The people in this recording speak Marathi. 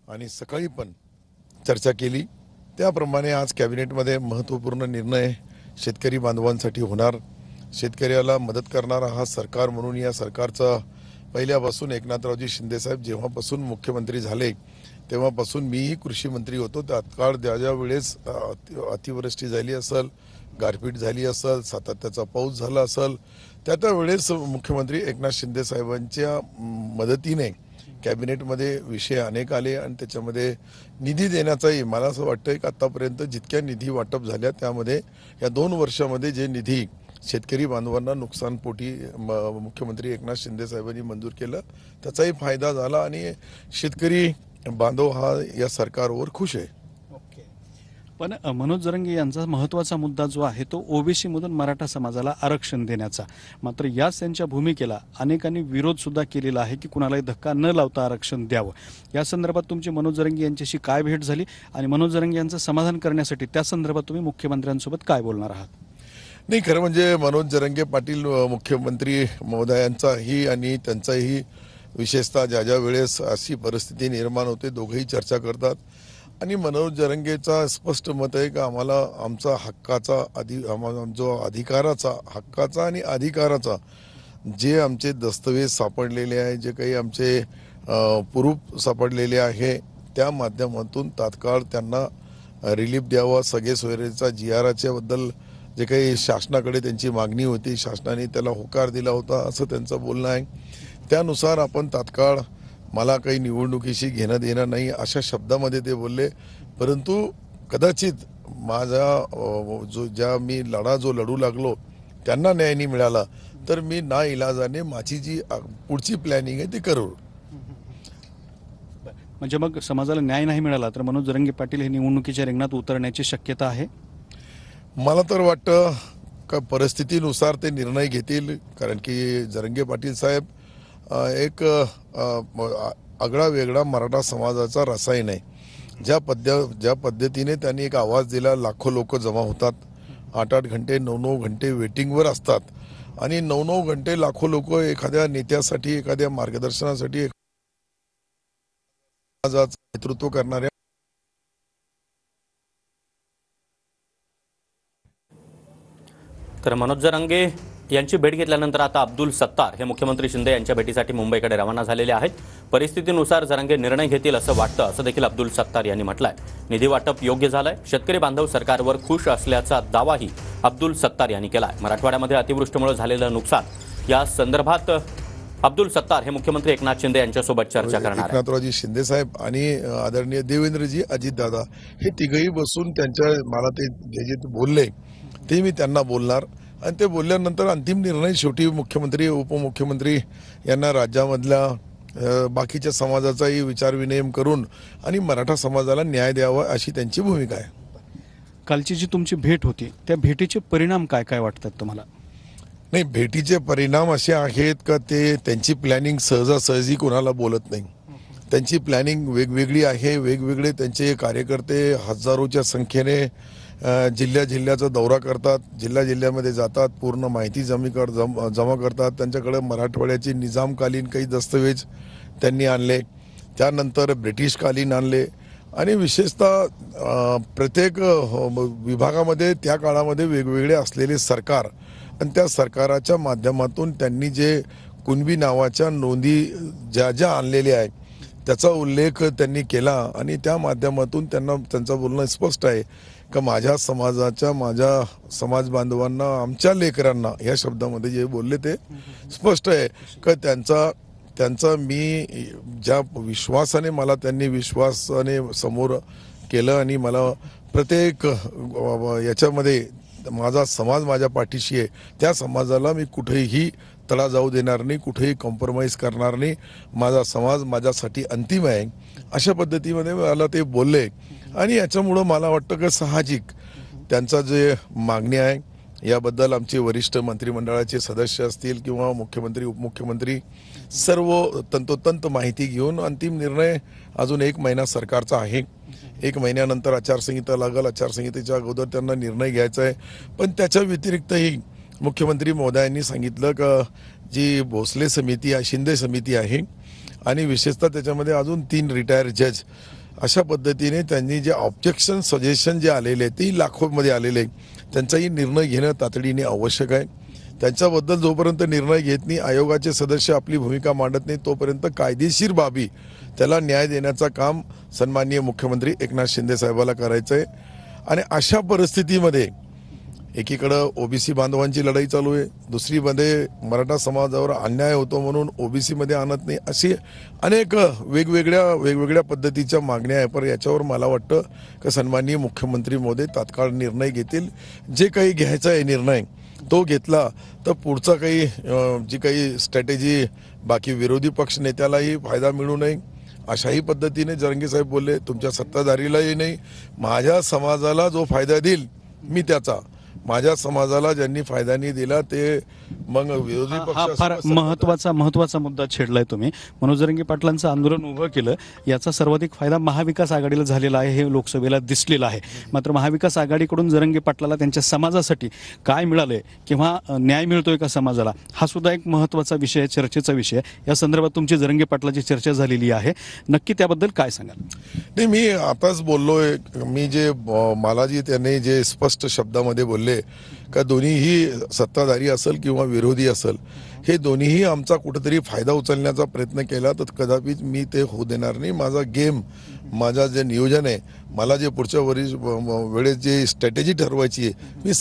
आणि सकाळी पण चर्चा केली। त्याप्रमाणे आज कॅबिनेटमध्ये महत्त्वपूर्ण निर्णय शेतकरी बांधवांसाठी होणार। शेतकऱ्याला मदत करणारा हा सरकार म्हणून या सरकारचा पहिल्यापासून एकनाथरावजी शिंदेसाहेब जेव्हापासून मुख्यमंत्री झाले तेव्हापासून मीही कृषी मंत्री होतो। तात्काळ ज्या वेळेस अतिवृष्टी झाली असेल, गारपीट झाली असेल, सातत्याचा पाऊस झाला असेल, त्या वेळेस मुख्यमंत्री एकनाथ शिंदे साहेबांच्या मदतीने कॅबिनेटमध्ये विषय अनेक आले आणि त्याच्यामध्ये निधी देण्याचाही मला असं वाटतं की आतापर्यंत जितक्या निधी वाटप झाल्या त्यामध्ये या 2 वर्षामध्ये जे निधी शेतकरी बांधवांना नुकसानपोटी मुख्यमंत्री एकनाथ शिंदे साहेबांनी मंजूर केलं त्याचाही फायदा झाला आणि शेतकरी बांधव हा या सरकारवर खुश आहे। पण मनोज जरंगे यांचा महत्त्वाचा मुद्दा जो आहे तो ओबीसी मधून मराठा समाजाला आरक्षण देण्याचा, मात्र याच त्यांच्या भूमिकेला अनेकांनी विरोध सुद्धा केलेला आहे की कुणालाही धक्का न लावता आरक्षण द्यावं। या संदर्भात तुमची मनोज जरंगे यांच्याशी काय भेट झाली आणि मनोज जरंगे यांचं समाधान करण्यासाठी त्या संदर्भात तुम्ही मुख्यमंत्र्यांसोबत काय बोलणार आहात? नाही, खरं म्हणजे मनोज जरंगे पाटील मुख्यमंत्री महोदयांचाही आणि त्यांचाही विशेषतः ज्या वेळेस अशी परिस्थिती निर्माण होते दोघेही चर्चा करतात आणि मनोज जरंगेचा स्पष्ट मत आहे की आम्हाला आमचा हक्काचा जो अधिकाराचा हक्काचा आणि अधिकाराचा जे आमचे दस्तवेज सापडलेले आहे, जे काही आमचे प्रूफ सापडलेले आहे त्या माध्यमातून तात्काळ त्यांना रिलीफ द्यावा। सगळे सोयरेचा GRच्या बद्दल जे काही शासनाकडे त्यांची मागणी होती शासनाने त्याला होकार दिला होता असं त्यांचं बोलणं आहे। त्यानुसार आपण तात्काळ मला काही निवडणुकीशी घेणं देणं नाही अशा शब्दामध्ये ते बोलले। परंतु कदाचित माझा मी लढा लढू लागलो त्यांना न्याय नाही मिळाला तर मी नाइलाजाने माझी जी पुढची प्लॅनिंग आहे ती करू। म्हणजे मग समाजाला न्याय नाही मिळाला तर मनोज जरंगे पाटील हे निवडणुकीच्या रिंगणात उतरण्याची शक्यता आहे? मला तर वाटतं का परिस्थितीनुसार ते निर्णय घेतील, कारण की जरंगे पाटील साहेब एक आगळा वेगळा मराठा समाजाचा रसायन आहे। ज्या पद्धतीने त्यांनी एक आवाज दिला, लाखो लोक जमा होतात, 8-8 घंटे 9-9 घंटे वेटिंगवर असतात आणि 9-9 घंटे लाखो लोक एखाद्या नेत्यासाठी एखाद्या मार्गदर्शनासाठी नेतृत्व करणाऱ्या तर मनोज जरंगे यांची भेट घेतल्यानंतर आता अब्दुल सत्तार हे मुख्यमंत्री शिंदे यांच्या भेटीसाठी मुंबईकडे रवाना झालेले आहेत। परिस्थितीनुसार जरंगे निर्णय घेतील असं वाटतं असं देखील अब्दुल सत्तार यांनी म्हटलंय। निधी वाटप योग्य झालंय, शेतकरी बांधव सरकारवर खुश असल्याचा दावाही अब्दुल सत्तार यांनी केलाय। मराठवाड्यामध्ये अतिवृष्टीमुळे झालेलं नुकसान या संदर्भात अब्दुल सत्तार हे मुख्यमंत्री एकनाथ शिंदे यांच्यासोबत चर्चा करणार आहेत। एकनाथरावजी शिंदे साहेब आणि आदरणीय देवेंद्रजी अजितदादा हे तिघही बसून त्यांच्या मला ते जे बोलले ते मी त्यांना बोलणार आणि ते बोलल्यानंतर अंतिम निर्णय शेवटी मुख्यमंत्री उपमुख्यमंत्री यांना राज्यामधल्या बाकीच्या समाजाचाही विचारविनिमय करून आणि मराठा समाजाला न्याय द्यावा अशी त्यांची भूमिका आहे। कालची जी तुमची भेट होती त्या भेटीचे परिणाम काय काय वाटतात तुम्हाला? नाही, भेटीचे परिणाम असे आहेत का ते त्यांची प्लॅनिंग सहजासहजी कोणाला बोलत नाही। त्यांची प्लॅनिंग वेगवेगळी आहे। वेगवेगळे त्यांचे कार्यकर्ते हजारोच्या संख्येने जिल्ह्याचा दौरा करतात, जिल्ह्यामध्ये जातात, पूर्ण माहिती जमा करतात। त्यांच्याकडे मराठवाड्याचे निजामकालीन काही दस्तवेज त्यांनी आणले, त्यानंतर ब्रिटिशकालीन आणले आणि विशेषतः प्रत्येक विभागामध्ये त्या काळामध्ये वेगवेगळे असलेले सरकार आणि त्या सरकाराच्या माध्यमातून त्यांनी जे कुणबी नावाच्या नोंदी ज्या आणलेल्या आहेत त्याचा उल्लेख त्यांनी केला आणि त्या माध्यमातून त्यांचं बोलणं स्पष्ट आहे का माझ्या समाज बांधवांना आमच्या लेकरांना या शब्दामध्ये जे बोलले ते स्पष्ट आहे का त्यांचा मी ज्या विश्वासाने मला त्यांनी विश्वासाने समोर केलं आणि मला प्रत्येक याच्यामध्ये माझा समाज माझ्या पाठीशी आहे, त्या समाजाला मी कुठेही तडा जाऊ देणार नाही, कुठेही कॉम्प्रोमाइज करणार नाही, माझा समाज माझ्यासाठी अंतिम आहे अशा पद्धतीमध्ये मला ते बोलले आणि याच्यामुळं मला वाटतं की साहजिक त्यांचा जे मागणी आहे याबद्दल आमचे वरिष्ठ मंत्रिमंडळाचे सदस्य असतील किंवा मुख्यमंत्री उपमुख्यमंत्री सर्व तंतोतंत माहिती घेऊन अंतिम निर्णय अजून 1 महिना सरकारचा आहे। 1 महिन्यानंतर आचारसंहिता लागेल, आचारसंहितेच्या अगोदर त्यांना निर्णय घ्यायचा आहे। पण त्याच्या व्यतिरिक्तही मुख्यमंत्री महोदयांनी सांगितलं का जी भोसले समिती आहे, शिंदे समिती आहे आणि विशेषतः त्याच्यामध्ये अजून 3 रिटायर जज अशा पद्धतीने त्यांनी जे ऑब्जेक्शन सजेशन जे आलेले आहे ते लाखोमध्ये आलेले आहे, त्यांचाही निर्णय घेणं तातडीने आवश्यक आहे. त्यांच्याबद्दल जोपर्यंत निर्णय घेत नाही, आयोगाचे सदस्य आपली भूमिका मांडत नाही, तोपर्यंत कायदेशीर बाबी त्याला न्याय देण्याचं काम सन्माननीय मुख्यमंत्री एकनाथ शिंदे साहेबाला करायचं आहे. आणि अशा परिस्थितीमध्ये एकीकडं ओबीसी बांधवांची लढाई चालू आहे, दुसरीमध्ये मराठा समाजावर अन्याय होतो म्हणून ओबीसीमध्ये आणत नाही, अशी अनेक वेगवेगळ्या पद्धतीच्या मागण्या आहे. पण याच्यावर मला वाटतं की सन्माननीय मुख्यमंत्री महोदय तात्काळ निर्णय घेतील. जे काही घ्यायचा आहे निर्णय तो घेतला तर पुढचा काही जी काही स्ट्रॅटेजी बाकी विरोधी पक्ष नेत्यालाही फायदा मिळू नये अशाही पद्धतीने जरंगे साहेब बोलले. तुमच्या सत्ताधारीलाही नाही, माझ्या समाजाला जो फायदा देईल मी त्याचा, माझ्या समाजाला ज्यांनी फायदा नाही दिला ते मग विरोधी हा फार पक्ष महत्वाचा मुद्दा छेडलाय तुम्ही. मनोज जरांगे पाटलांचं आंदोलन उभं केलं, याचा सर्वाधिक फायदा महाविकास आघाडीला झालेला आहे हे लोकसभेला दिसलेलं आहे. मात्र महाविकास आघाडीकडून जरांगे पाटलाला त्यांच्या समाजासाठी काय मिळालंय किंवा न्याय मिळतोय का समाजाला, हा सुद्धा एक महत्वाचा विषय, चर्चेचा विषय. या संदर्भात तुमची जरांगे पाटलाची चर्चा झालेली आहे, नक्की त्याबद्दल काय सांगाल? नाही, मी आताच बोललोय. मी जे मला जी त्यांनी जे स्पष्ट शब्दामध्ये बोलले का दोन्हीही सत्ताधारी असेल किंवा विरोधी असेल, हे दोन्हीही आमचा कुठेतरी फायदा उचलण्याचा प्रयत्न केला तर कदापिच मी ते होऊ देणार नाही. माझा गेम, माझा जे नियोजन आहे, मला जे पुढच्या वेळेस जे स्ट्रॅटेजी ठरवायची आहे, मी